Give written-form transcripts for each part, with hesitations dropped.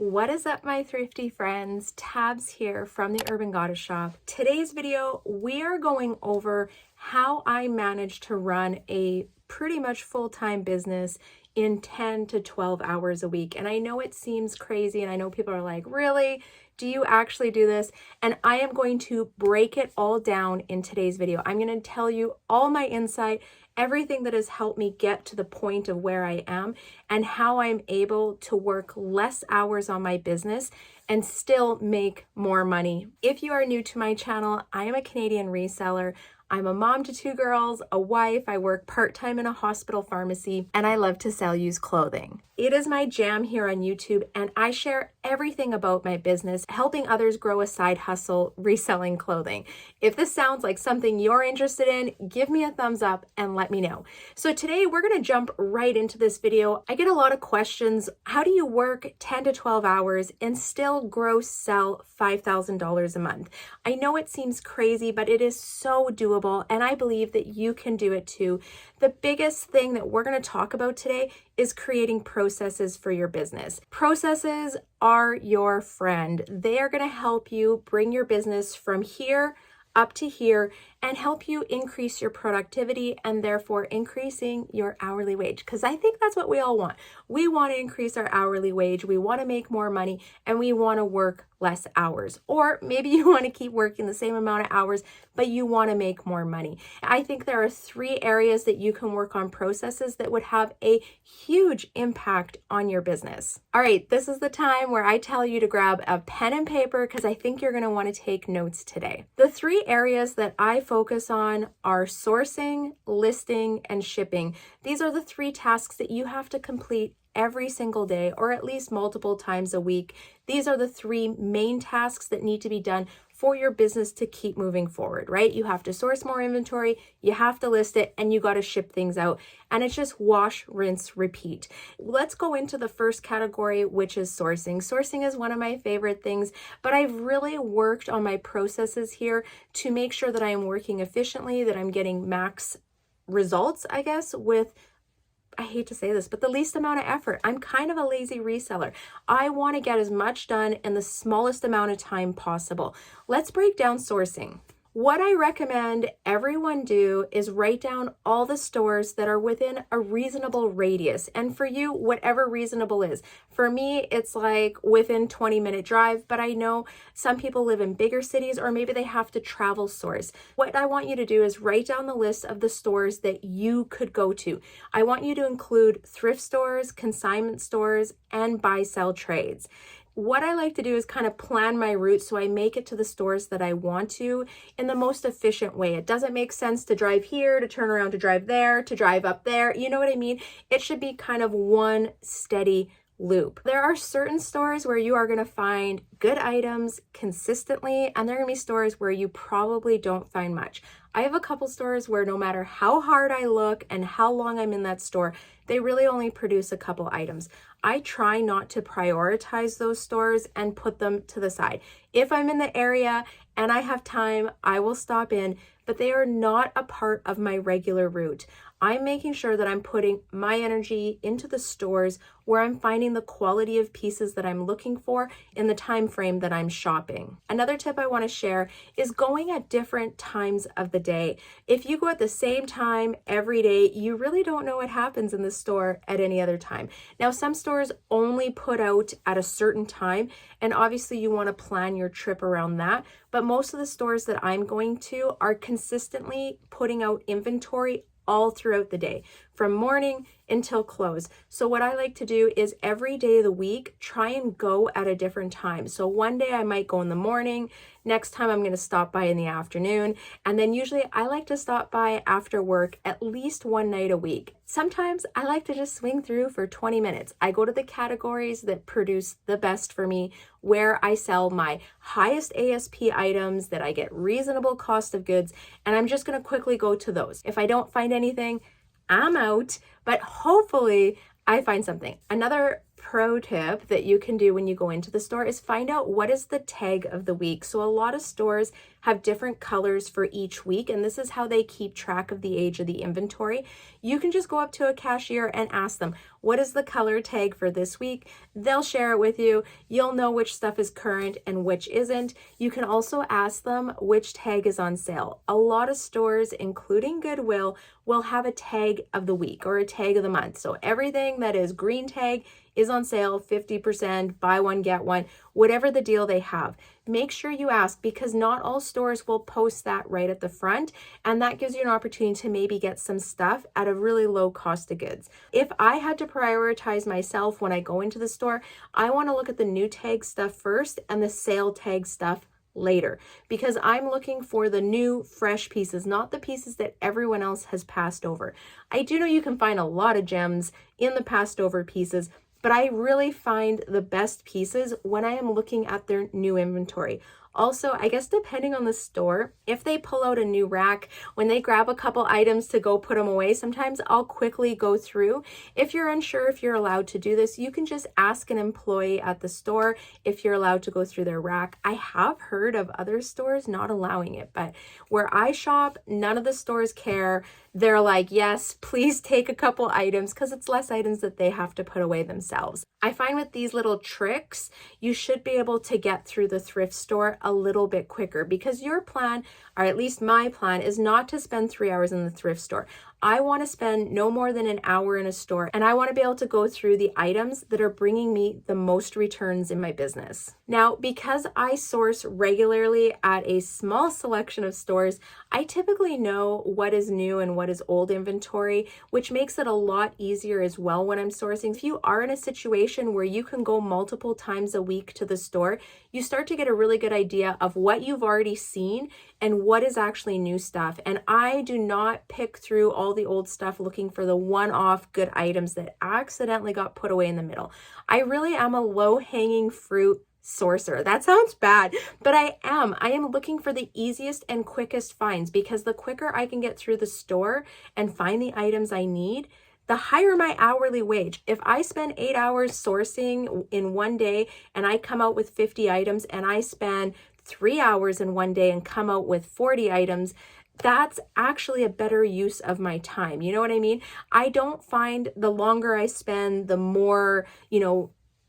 What is up, my thrifty friends? Tabs here from the Urban Goddess Shop. Today's video, we are going over how I managed to run a pretty much full-time business in 10 to 12 hours a week. And I know it seems crazy, and I know people are like, really? Do you actually do this? And I am going to break it all down in today's video. I'm going to tell you all my insight, everything that has helped me get to the point of where I am, and how I'm able to work less hours on my business and still make more money. If you are new to my channel, I am a Canadian reseller. I'm a mom to 2 girls, a wife, I work part-time in a hospital pharmacy, and I love to sell used clothing. It is my jam here on YouTube, and I share everything about my business, helping others grow a side hustle reselling clothing. If this sounds like something you're interested in, give me a thumbs up and let me know. So today we're gonna jump right into this video. I get a lot of questions. How do you work 10 to 12 hours and still gross sell $5,000 a month? I know it seems crazy, but it is so doable, and I believe that you can do it too. The biggest thing that we're gonna talk about today is creating processes for your business. Processes are your friend. They are gonna help you bring your business from here up to here and help you increase your productivity and therefore increasing your hourly wage. Because I think that's what we all want. We want to increase our hourly wage, we want to make more money, and we want to work less hours. Or maybe you want to keep working the same amount of hours, but you want to make more money. I think there are 3 areas that you can work on processes that would have a huge impact on your business. All right, this is the time where I tell you to grab a pen and paper because I think you're going to want to take notes today. The 3 areas that I focus on are sourcing, listing, and shipping. These are the 3 tasks that you have to complete every single day, or at least multiple times a week. These are the 3 main tasks that need to be done for your business to keep moving forward, right? You have to source more inventory, you have to list it, and you got to ship things out. And it's just wash, rinse, repeat. Let's go into the first category, which is sourcing. Sourcing is one of my favorite things, but I've really worked on my processes here to make sure that I am working efficiently, that I'm getting max results, I guess, with, I hate to say this, but the least amount of effort. I'm kind of a lazy reseller. I want to get as much done in the smallest amount of time possible. Let's break down sourcing. What I recommend everyone do is write down all the stores that are within a reasonable radius. And for you, whatever reasonable is. For me, it's like within 20-minute drive, but I know some people live in bigger cities or maybe they have to travel source. What I want you to do is write down the list of the stores that you could go to. I want you to include thrift stores, consignment stores, and buy-sell trades. What I like to do is kind of plan my route so I make it to the stores that I want to in the most efficient way. It doesn't make sense to drive here, to turn around, to drive there, to drive up there. You know what I mean? It should be kind of one steady loop. There are certain stores where you are going to find good items consistently, and there are going to be stores where you probably don't find much. I have a couple stores where no matter how hard I look and how long I'm in that store, they really only produce a couple items. I try not to prioritize those stores and put them to the side. If I'm in the area and I have time, I will stop in, but they are not a part of my regular route. I'm making sure that I'm putting my energy into the stores where I'm finding the quality of pieces that I'm looking for in the time frame that I'm shopping. Another tip I want to share is going at different times of the day. If you go at the same time every day, you really don't know what happens in the store at any other time. Now, some stores only put out at a certain time, and obviously you want to plan your trip around that, but most of the stores that I'm going to are consistently putting out inventory all throughout the day, from morning until close. So what I like to do is every day of the week, try and go at a different time. So one day I might go in the morning, next time I'm going to stop by in the afternoon, and then usually I like to stop by after work at least one night a week. Sometimes I like to just swing through for 20 minutes. I go to the categories that produce the best for me, where I sell my highest ASP items, that I get reasonable cost of goods, and I'm just going to quickly go to those. If I don't find anything, I'm out, but hopefully I find something. Another pro tip that you can do when you go into the store is find out what is the tag of the week. So a lot of stores have different colors for each week, and this is how they keep track of the age of the inventory. You can just go up to a cashier and ask them, what is the color tag for this week? They'll share it with you. You'll know which stuff is current and which isn't. You can also ask them which tag is on sale. A lot of stores, including Goodwill, will have a tag of the week or a tag of the month. So everything that is green tag is on sale, 50%, buy one, get one, whatever the deal they have. Make sure you ask, because not all stores will post that right at the front, and that gives you an opportunity to maybe get some stuff at a really low cost of goods. If I had to prioritize myself when I go into the store, I want to look at the new tag stuff first and the sale tag stuff later, because I'm looking for the new fresh pieces, not the pieces that everyone else has passed over. I do know you can find a lot of gems in the passed over pieces, but I really find the best pieces when I am looking at their new inventory. Also, I guess depending on the store, if they pull out a new rack, when they grab a couple items to go put them away, sometimes I'll quickly go through. If you're unsure if you're allowed to do this, you can just ask an employee at the store if you're allowed to go through their rack. I have heard of other stores not allowing it, but where I shop, none of the stores care. They're like, yes, please take a couple items, because it's less items that they have to put away themselves. I find with these little tricks, you should be able to get through the thrift store a little bit quicker, because your plan, or at least my plan, is not to spend 3 hours in the thrift store. I want to spend no more than an hour in a store, and I want to be able to go through the items that are bringing me the most returns in my business. Now, because I source regularly at a small selection of stores, I typically know what is new and what is old inventory, which makes it a lot easier as well when I'm sourcing. If you are in a situation where you can go multiple times a week to the store, you start to get a really good idea of what you've already seen and what is actually new stuff. And I do not pick through all the old stuff looking for the one-off good items that accidentally got put away in the middle. I really am a low-hanging fruit sourcer. That sounds bad, but I am looking for the easiest and quickest finds, because the quicker I can get through the store and find the items I need, the higher my hourly wage. If I spend 8 hours sourcing in one day and I come out with 50 items, and I spend 3 hours in one day and come out with 40 items, that's actually a better use of my time. You know what I mean? I don't find the longer I spend, the more,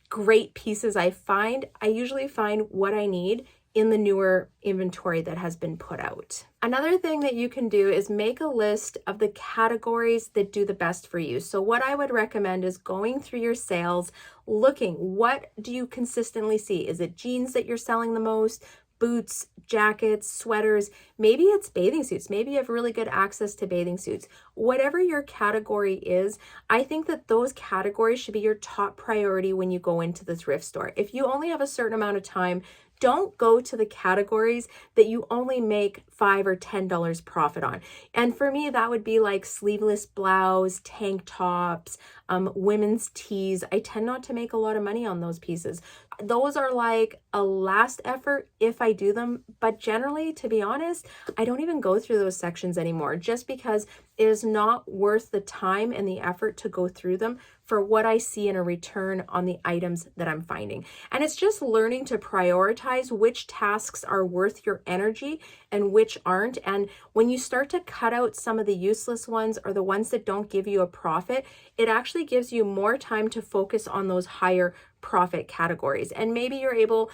great pieces I find. I usually find what I need in the newer inventory that has been put out. Another thing that you can do is make a list of the categories that do the best for you. So what I would recommend is going through your sales, looking, what do you consistently see? Is it jeans that you're selling the most? Boots, jackets, sweaters, maybe it's bathing suits. Maybe you have really good access to bathing suits. Whatever your category is, I think that those categories should be your top priority when you go into the thrift store. If you only have a certain amount of time, don't go to the categories that you only make $5 or $10 profit on. And for me, that would be like sleeveless blouse, tank tops, women's tees. I tend not to make a lot of money on those pieces. Those are like a last effort if I do them, but generally, to be honest, I don't even go through those sections anymore, just because it is not worth the time and the effort to go through them for what I see in a return on the items that I'm finding. And it's just learning to prioritize which tasks are worth your energy and which aren't. And when you start to cut out some of the useless ones or the ones that don't give you a profit, it actually gives you more time to focus on those higher profit categories. And maybe you're able,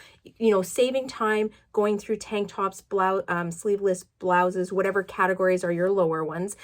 saving time going through tank tops, sleeveless blouses, whatever categories are your lower ones.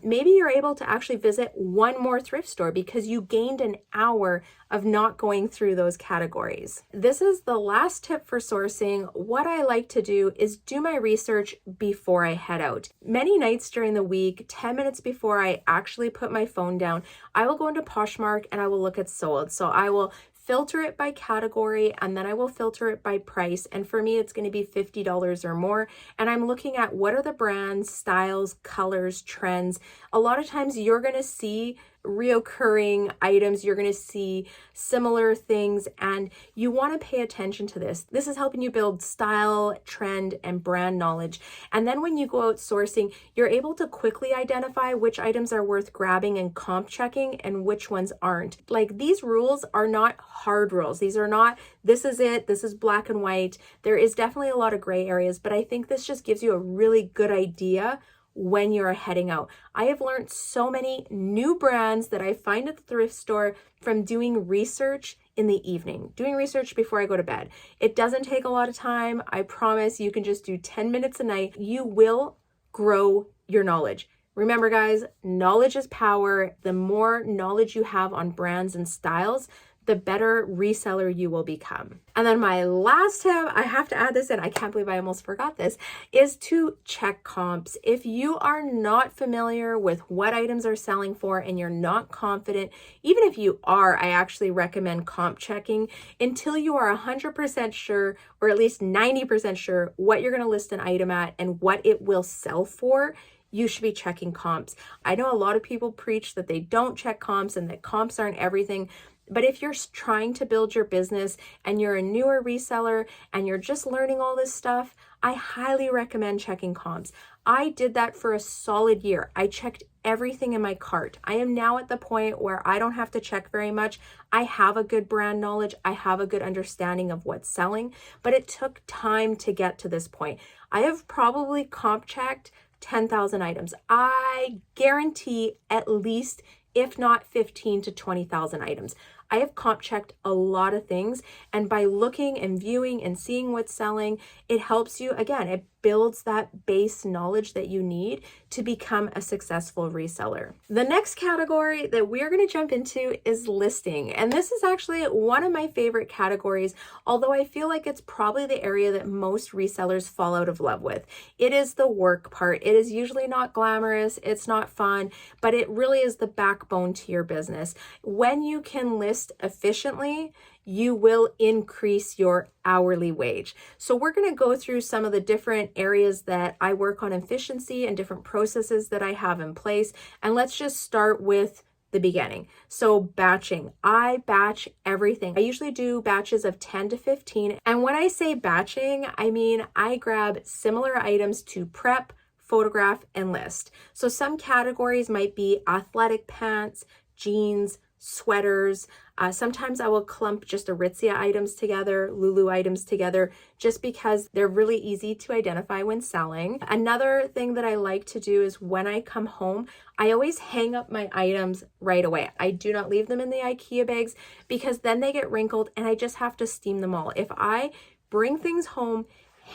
Maybe you're able to actually visit one more thrift store because you gained an hour of not going through those categories. This is the last tip for sourcing. What I like to do is do my research before I head out. Many nights during the week, 10 minutes before I actually put my phone down, I will go into Poshmark and I will look at sold. So I will filter it by category, and then I will filter it by price. And for me, it's going to be $50 or more. And I'm looking at what are the brands, styles, colors, trends. A lot of times you're going to see reoccurring items, you're going to see similar things, and you want to pay attention to this. This is helping you build style, trend, and brand knowledge. And then when you go out sourcing, you're able to quickly identify which items are worth grabbing and comp checking and which ones aren't. Like, these rules are not hard rules. These are not, this is it, this is black and white. There is definitely a lot of gray areas, but I think this just gives you a really good idea when you're heading out. I have learned so many new brands that I find at the thrift store from doing research in the evening, doing research before I go to bed. It doesn't take a lot of time. I promise you can just do 10 minutes a night. You will grow your knowledge. Remember, guys, knowledge is power. The more knowledge you have on brands and styles, the better reseller you will become. And then my last tip, I have to add this in, I can't believe I almost forgot this, is to check comps. If you are not familiar with what items are selling for and you're not confident, even if you are, I actually recommend comp checking until you are 100% sure, or at least 90% sure, what you're gonna list an item at and what it will sell for. You should be checking comps. I know a lot of people preach that they don't check comps and that comps aren't everything. But if you're trying to build your business and you're a newer reseller and you're just learning all this stuff, I highly recommend checking comps. I did that for a solid year. I checked everything in my cart. I am now at the point where I don't have to check very much. I have a good brand knowledge. I have a good understanding of what's selling, but it took time to get to this point. I have probably comp checked 10,000 items. I guarantee at least, if not 15 to 20,000 items. I have comp checked a lot of things, and by looking and viewing and seeing what's selling, it helps you, again, it builds that base knowledge that you need to become a successful reseller. The next category that we're going to jump into is listing. And this is actually one of my favorite categories, although I feel like it's probably the area that most resellers fall out of love with. It is the work part. It is usually not glamorous, it's not fun, but it really is the backbone to your business. When you can list efficiently, you will increase your hourly wage. So we're going to go through some of the different areas that I work on efficiency and different processes that I have in place. And let's just start with the beginning. So batching, I batch everything. I usually do batches of 10 to 15. And when I say batching, I mean, I grab similar items to prep, photograph, and list. So some categories might be athletic pants, jeans, sweaters. Sometimes I will clump just Aritzia items together, Lulu items together, just because they're really easy to identify when selling. Another thing that I like to do is when I come home, I always hang up my items right away. I do not leave them in the IKEA bags because then they get wrinkled and I just have to steam them all. If I bring things home,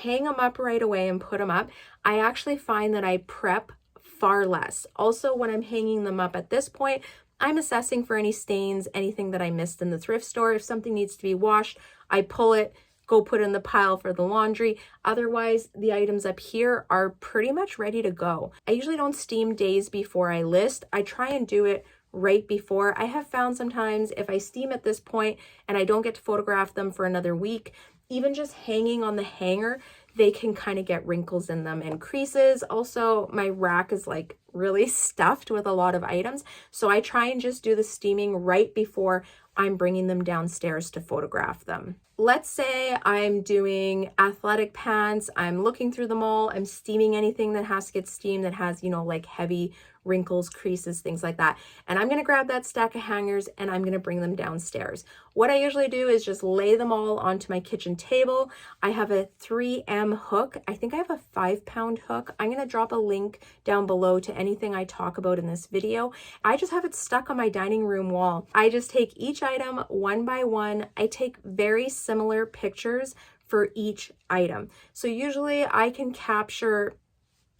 hang them up right away and put them up, I actually find that I prep far less. Also, when I'm hanging them up at this point, I'm assessing for any stains, anything that I missed in the thrift store. If something needs to be washed, I pull it, go put it in the pile for the laundry. Otherwise, the items up here are pretty much ready to go. I usually don't steam days before I list. I try and do it right before. I have found sometimes if I steam at this point and I don't get to photograph them for another week, even just hanging on the hanger, they can kind of get wrinkles in them and creases. Also, my rack is like really stuffed with a lot of items. So I try and just do the steaming right before I'm bringing them downstairs to photograph them. Let's say I'm doing athletic pants. I'm looking through them all. I'm steaming anything that has to get steamed that has, you know, like heavy wrinkles, creases, things like that. And I'm going to grab that stack of hangers and I'm going to bring them downstairs. What I usually do is just lay them all onto my kitchen table. I have a 3M hook. I think I have a 5-pound hook. I'm going to drop a link down below to anything I talk about in this video. I just have it stuck on my dining room wall. I just take each item one by one. I take very similar pictures for each item. So usually I can capture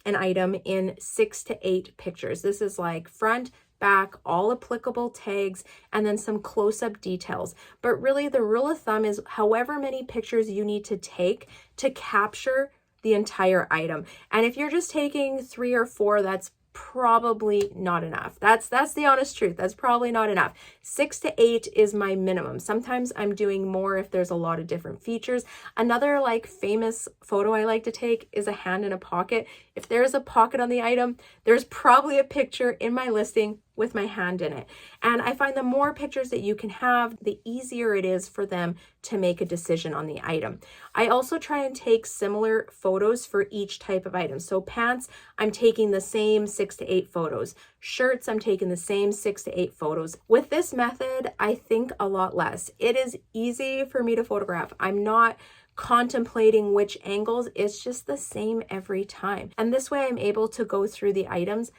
an item in 6 to 8 pictures. This is like front, back, all applicable tags, and then some close-up details. But really the rule of thumb is however many pictures you need to take to capture the entire item. And if you're just taking 3 or 4, that's probably not enough. That's the honest truth. That's probably not enough. 6 to 8 is my minimum. Sometimes I'm doing more if there's a lot of different features. Another like famous photo I like to take is a hand in a pocket. If there's a pocket on the item, there's probably a picture in my listing with my hand in it. And I find the more pictures that you can have, the easier it is for them to make a decision on the item. I also try and take similar photos for each type of item. So pants, I'm taking the same 6 to 8 photos. Shirts, I'm taking the same 6 to 8 photos. With this method, I think a lot less. It is easy for me to photograph. I'm not contemplating which angles, it's just the same every time. And this way I'm able to go through the items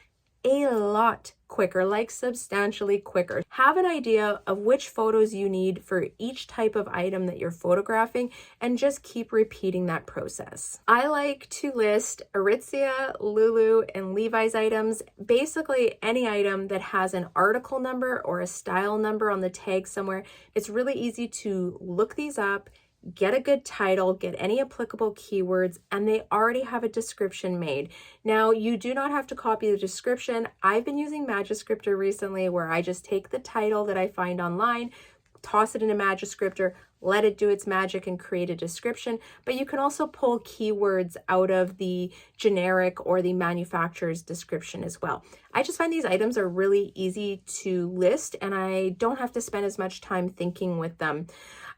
a lot quicker, like substantially quicker. Have an idea of which photos you need for each type of item that you're photographing and just keep repeating that process. I like to list Aritzia, Lulu, and Levi's items, basically any item that has an article number or a style number on the tag somewhere. It's really easy to look these up, get a good title, get any applicable keywords, and they already have a description made. Now, you do not have to copy the description. I've been using Magiscriptor recently where I just take the title that I find online, toss it in a Magiscriptor, let it do its magic and create a description. But you can also pull keywords out of the generic or the manufacturer's description as well. I just find these items are really easy to list and I don't have to spend as much time thinking with them.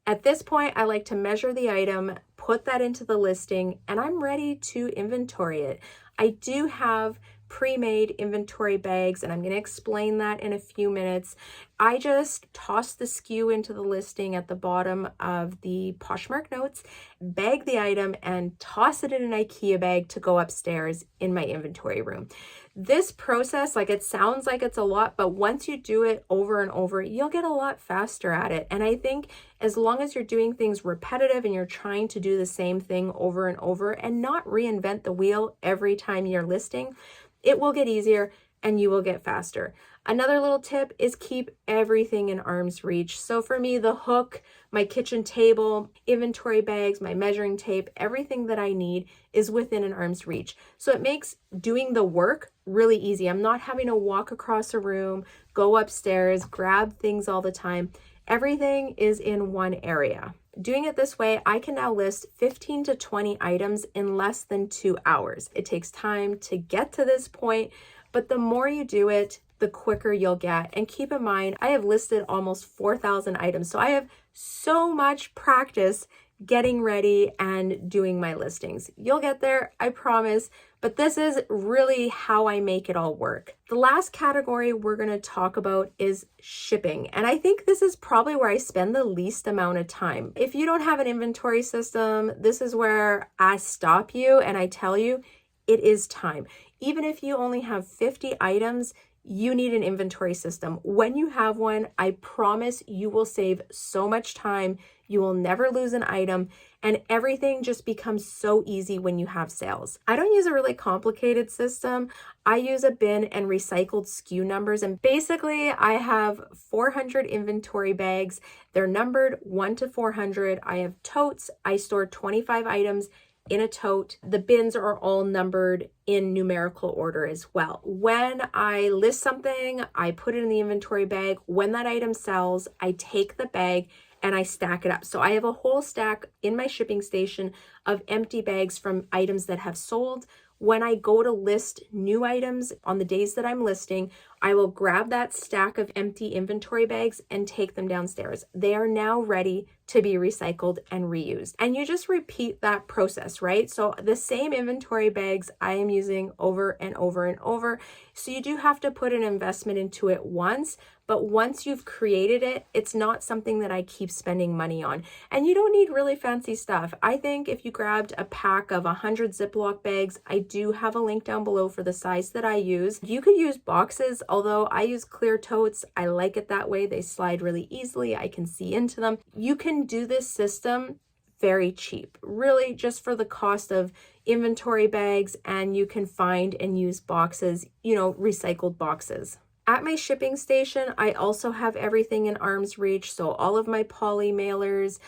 At this point, I like to measure the item, put that into the listing, and I'm ready to inventory it. I do have pre-made inventory bags, and I'm going to explain that in a few minutes. I just toss the SKU into the listing at the bottom of the Poshmark notes, bag the item, and toss it in an IKEA bag to go upstairs in my inventory room. This process, like, it sounds like it's a lot, but once you do it over and over, you'll get a lot faster at it. And I think as long as you're doing things repetitive and you're trying to do the same thing over and over and not reinvent the wheel every time you're listing, it will get easier and you will get faster. Another little tip is keep everything in arm's reach. So for me, the hook, my kitchen table, inventory bags, my measuring tape, everything that I need is within an arm's reach. So it makes doing the work really easy. I'm not having to walk across a room, go upstairs, grab things all the time. Everything is in one area. Doing it this way, I can now list 15 to 20 items in less than 2 hours. It takes time to get to this point, but the more you do it, the quicker you'll get. And keep in mind, I have listed almost 4,000 items. So I have so much practice getting ready and doing my listings. You'll get there, I promise, but this is really how I make it all work. The last category we're going to talk about is shipping. And I think this is probably where I spend the least amount of time. If you don't have an inventory system, this is where I stop you and I tell you it is time. Even if you only have 50 items, you need an inventory system. When you have one, I promise you will save so much time. You will never lose an item, and everything just becomes so easy when you have sales. I don't use a really complicated system. I use a bin and recycled SKU numbers, and basically I have 400 inventory bags. They're numbered 1 to 400. I have totes. I store 25 items in a tote. The bins are all numbered in numerical order as well. When I list something, I put it in the inventory bag. When that item sells, I take the bag and I stack it up. So I have a whole stack in my shipping station of empty bags from items that have sold. When I go to list new items on the days that I'm listing, I will grab that stack of empty inventory bags and take them downstairs. They are now ready to be recycled and reused. And you just repeat that process, right? So the same inventory bags I am using over and over and over. So you do have to put an investment into it once, but once you've created it, it's not something that I keep spending money on. And you don't need really fancy stuff. I think if you grabbed a pack of 100 Ziploc bags, I do have a link down below for the size that I use. You could use boxes, although I use clear totes. I like it that way. They slide really easily. I can see into them. You can do this system very cheap, really just for the cost of inventory bags, and you can find and use boxes, recycled boxes. At my shipping station, I also have everything in arm's reach. So all of my Polymailers,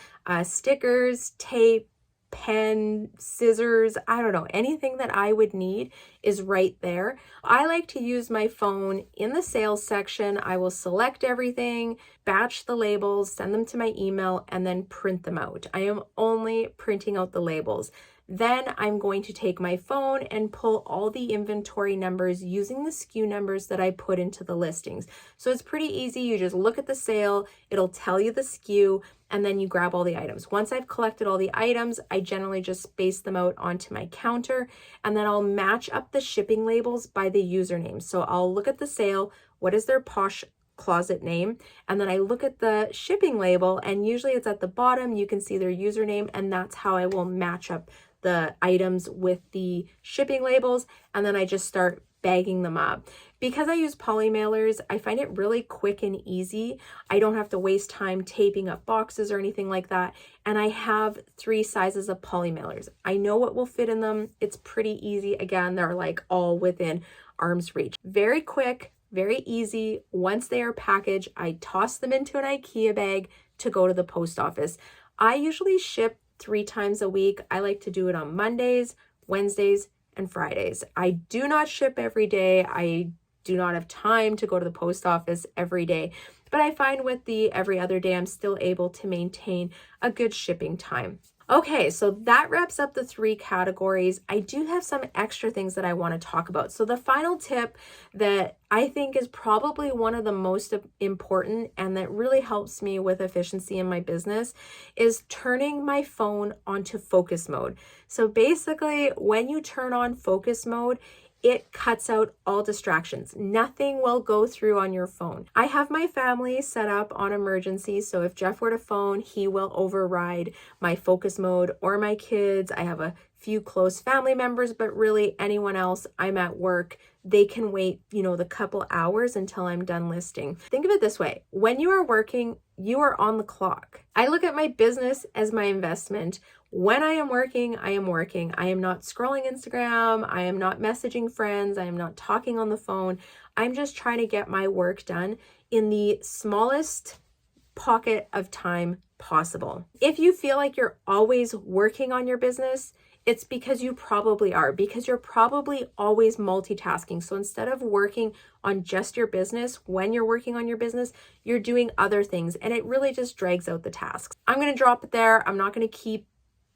stickers, tape, pen, scissors, I don't know, anything that I would need is right there. I like to use my phone in the sales section. I will select everything, batch the labels, send them to my email, and then print them out. I am only printing out the labels. Then I'm going to take my phone and pull all the inventory numbers using the SKU numbers that I put into the listings. So it's pretty easy. You just look at the sale, it'll tell you the SKU, and then you grab all the items. Once I've collected all the items, I generally just space them out onto my counter, and then I'll match up the shipping labels by the username. So I'll look at the sale, what is their Posh closet name, and then I look at the shipping label, and usually it's at the bottom. You can see their username, and that's how I will match up the items with the shipping labels, and then I just start bagging them up. Because I use Polymailers, I find it really quick and easy. I don't have to waste time taping up boxes or anything like that. And I have 3 sizes of Polymailers. I know what will fit in them. It's pretty easy. Again, they're like all within arm's reach. Very quick, very easy. Once they are packaged, I toss them into an IKEA bag to go to the post office. I usually ship 3 times a week. I like to do it on Mondays, Wednesdays, and Fridays. I do not ship every day. I do not have time to go to the post office every day, but I find with the every other day, I'm still able to maintain a good shipping time. Okay, so that wraps up the 3 categories. I do have some extra things that I want to talk about. So the final tip that I think is probably one of the most important and that really helps me with efficiency in my business is turning my phone onto focus mode. So basically, when you turn on focus mode, it cuts out all distractions. Nothing will go through on your phone. I have my family set up on emergency, so if Jeff were to phone, he will override my focus mode, or my kids. I have a few close family members, but really anyone else, I'm at work, they can wait, the couple hours until I'm done listing. Think of it this way. When you are working, you are on the clock. I look at my business as my investment. When I am working, I am working. I am not scrolling Instagram. I am not messaging friends. I am not talking on the phone. I'm just trying to get my work done in the smallest pocket of time possible. If you feel like you're always working on your business, it's because you probably are, because you're probably always multitasking. So instead of working on just your business, when you're working on your business, you're doing other things, and it really just drags out the tasks. I'm going to drop it there. I'm not going to keep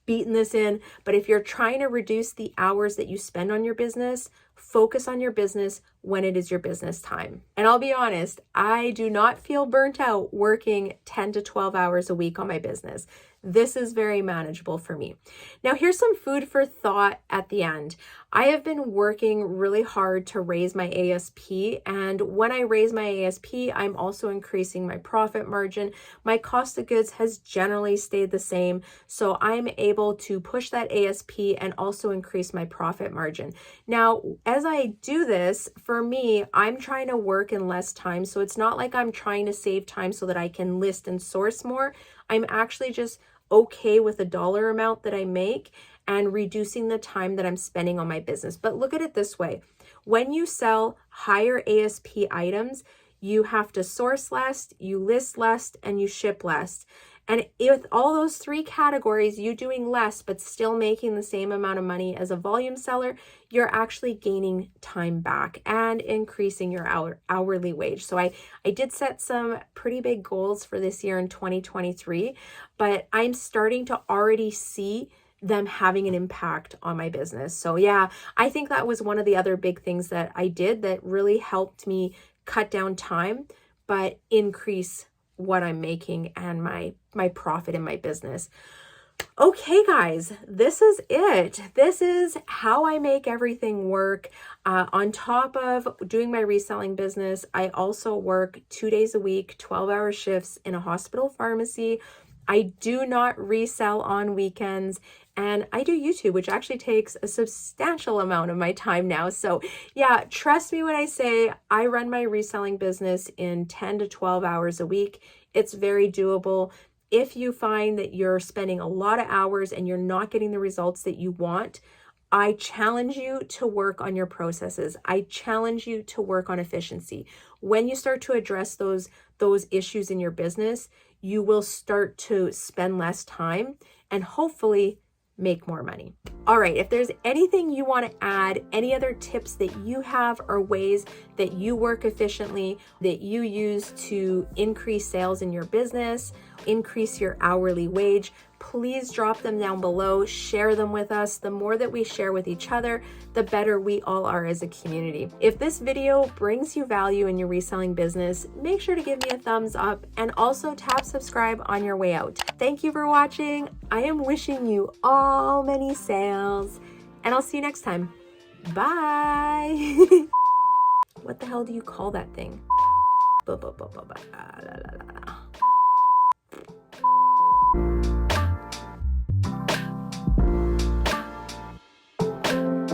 beating this in, but if you're trying to reduce the hours that you spend on your business, focus on your business when it is your business time. And I'll be honest, I do not feel burnt out working 10 to 12 hours a week on my business. This is very manageable for me. Now, here's some food for thought at the end. I have been working really hard to raise my ASP, and when I raise my ASP, I'm also increasing my profit margin. My cost of goods has generally stayed the same, so I'm able to push that ASP and also increase my profit margin. Now, as I do this, for me, I'm trying to work in less time, so it's not like I'm trying to save time so that I can list and source more. I'm actually just okay with the dollar amount that I make and reducing the time that I'm spending on my business. But look at it this way. When you sell higher ASP items, you have to source less, you list less, and you ship less. And with all those 3 categories, you doing less but still making the same amount of money as a volume seller, you're actually gaining time back and increasing your hourly wage. So I did set some pretty big goals for this year in 2023, but I'm starting to already see them having an impact on my business. So yeah, I think that was one of the other big things that I did that really helped me cut down time, but increase what I'm making and my profit in my business. Okay, guys, this is it. This is how I make everything work. On top of doing my reselling business, I also work 2 days a week, 12-hour shifts in a hospital pharmacy. I do not resell on weekends, and I do YouTube, which actually takes a substantial amount of my time now. So yeah, trust me when I say I run my reselling business in 10 to 12 hours a week. It's very doable. If you find that you're spending a lot of hours and you're not getting the results that you want, I challenge you to work on your processes. I challenge you to work on efficiency. When you start to address those issues in your business, you will start to spend less time and hopefully make more money. All right, if there's anything you want to add, any other tips that you have or ways that you work efficiently, that you use to increase sales in your business, increase your hourly wage, please drop them down below, share them with us. The more that we share with each other, the better we all are as a community. If this video brings you value in your reselling business, make sure to give me a thumbs up and also tap subscribe on your way out. Thank you for watching. I am wishing you all many sales, and I'll see you next time. Bye. What the hell do you call that thing? La, la, la, la.